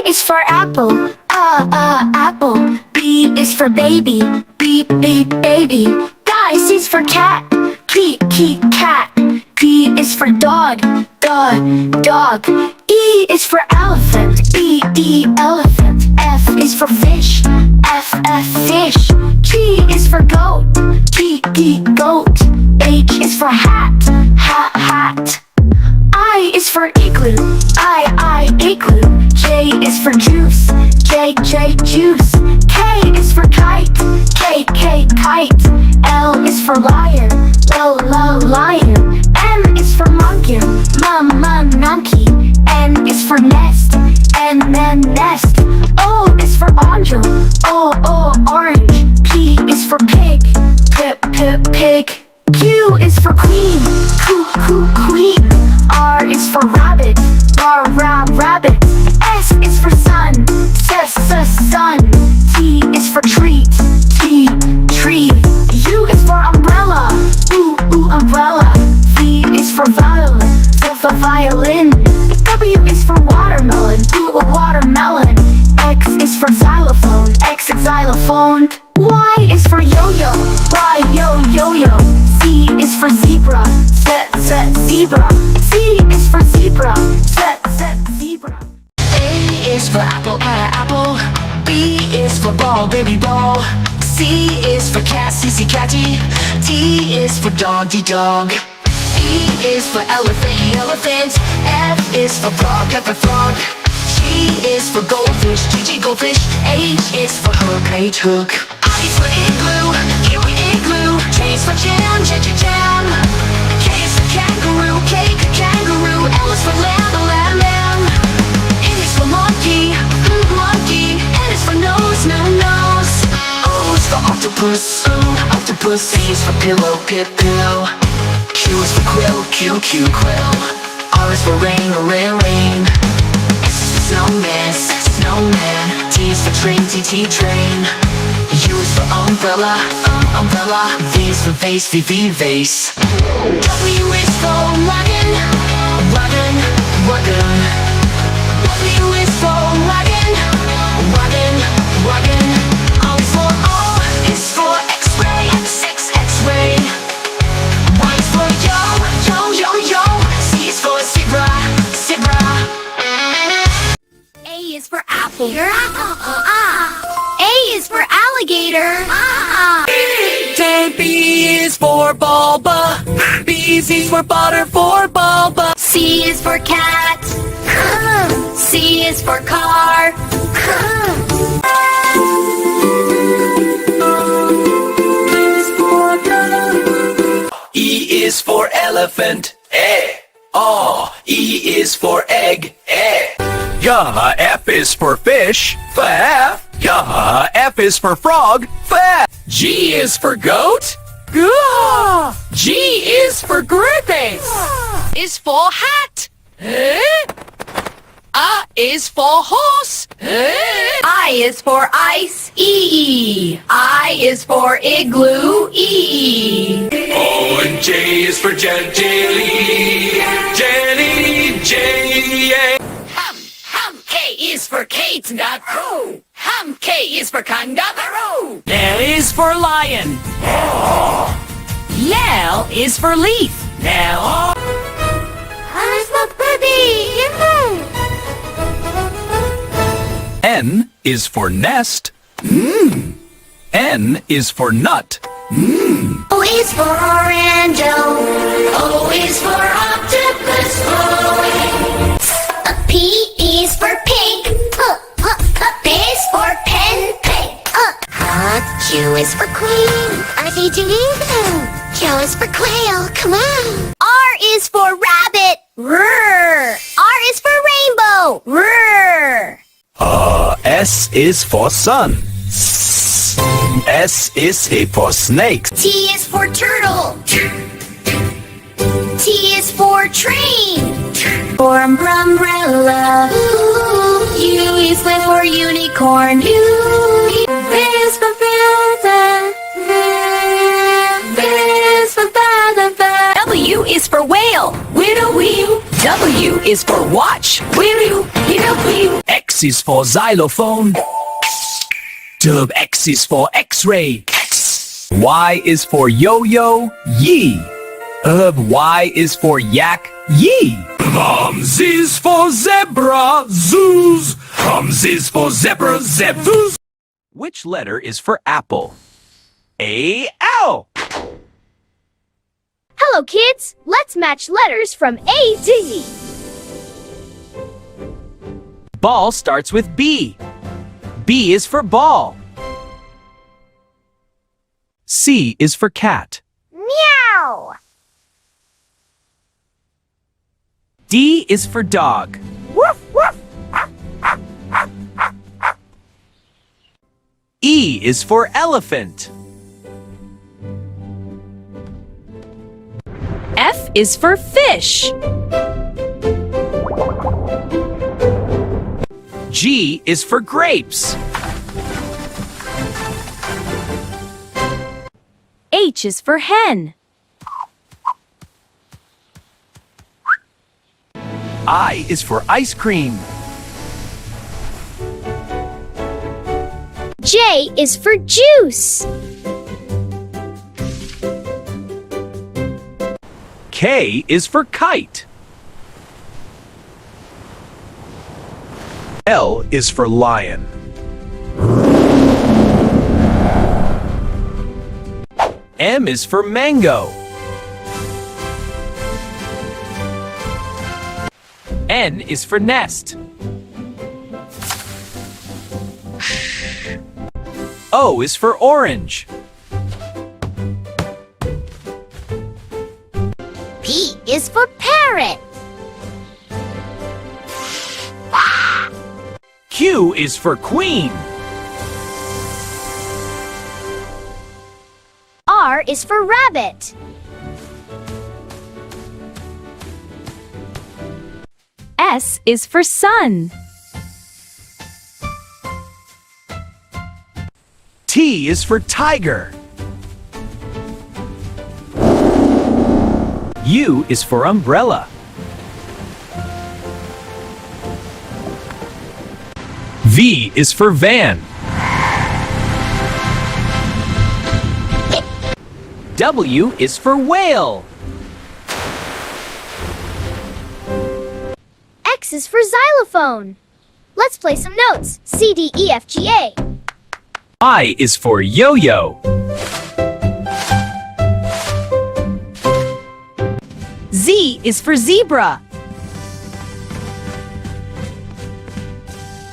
is for apple, apple. B is for baby, baby. C is for cat, cat. D is for dog, dog. E is for elephant, elephant. F is for fish, F, fish. G is for goat, goat. H is for hat, hat. I is for igloo, I, igloo. J is for juice, J, juice. K is for kite, K, kite. L is for lion, lion. M is for monkey, monkey. N is for nest, N, nest. O is for angel, O, orange. P is for pig, pig. Q is for queen, queen. R is for rabbit, rabbit. S is for sun, sun. T is for treat, tree. U is for umbrella, umbrella. V is for violin. W is for watermelon, watermelon. X is for xylophone, xylophone. Y is for yo-yo, Y, yo-yo. Z is for zebra, zebra. Z is for zebra, zebra. A is for apple, apple. B is for ball, baby ball. C is for cat, catty. D is for dog, dog. E is for elephant, elephant. F is for frog, frog. G is for goldfish, goldfish. H is for hook, hook. I is for igloo, igloo. J is for jam, jam. K is for kangaroo, kangaroo. L is for lamb. N is for monkey, monkey. N is for nose, nose. O is for octopus, octopus. P is for pillow, pillow. Q is for quill, quill. R is for rain, rain. S is for snowman, snowman. T is for train, train. U is for umbrella, umbrella. V is for vase, vase. W is for wagon, wagon. W is for wagon, wagon. O is for X-ray, X-ray. Y is for yo. C is for zebra. A is for apple, A is for alligator, B is for Bulba. B is for butter for Bulba. C is for cat, C is for car. E is for elephant, E is for egg, Yeah, F is for fish, F. Yeah, F is for frog, F. G is for goat, G is for griffin, is for hat, A is for horse, I is for ice, E. I is for igloo, E. O and J is for jelly, J. K is for kangaroo. K is for kangaroo. L is for lion. L is for leaf. L is for baby. N is for nest. N is for nut. O is for orange. O is for octopus. P is for pig. P is for pen. Q is for queen. Q is for quail. Come on. R is for rabbit. R is for rainbow. S is for sun. S is for snake. T is for turtle. T is for train. For umbrella. U is for unicorn. U is for feather. is for feather. W is for whale. W is for watch. X X is for xylophone. X is for X-ray. Y is for yo-yo, yee. Y is for yak, yee. Z is for zebra, zoos. Z is for zebra, zebzoos. Which letter is for apple? A-L. Hello, kids! Let's match letters from A to Z. Ball starts with B. B is for ball. C is for cat. Meow! D is for dog. Woof, woof! E is for elephant. F is for fish. G is for grapes. H is for hen. I is for ice cream. J is for juice. K is for kite. L is for lion. M is for mango. N is for nest. O is for orange. P is for parrot. Q is for queen. R is for rabbit. S is for sun. T is for tiger. U is for umbrella. V is for van. W is for whale. X is for xylophone. Let's play some notes. C, D, E, F, G, A. I is for yo-yo. Z is for zebra.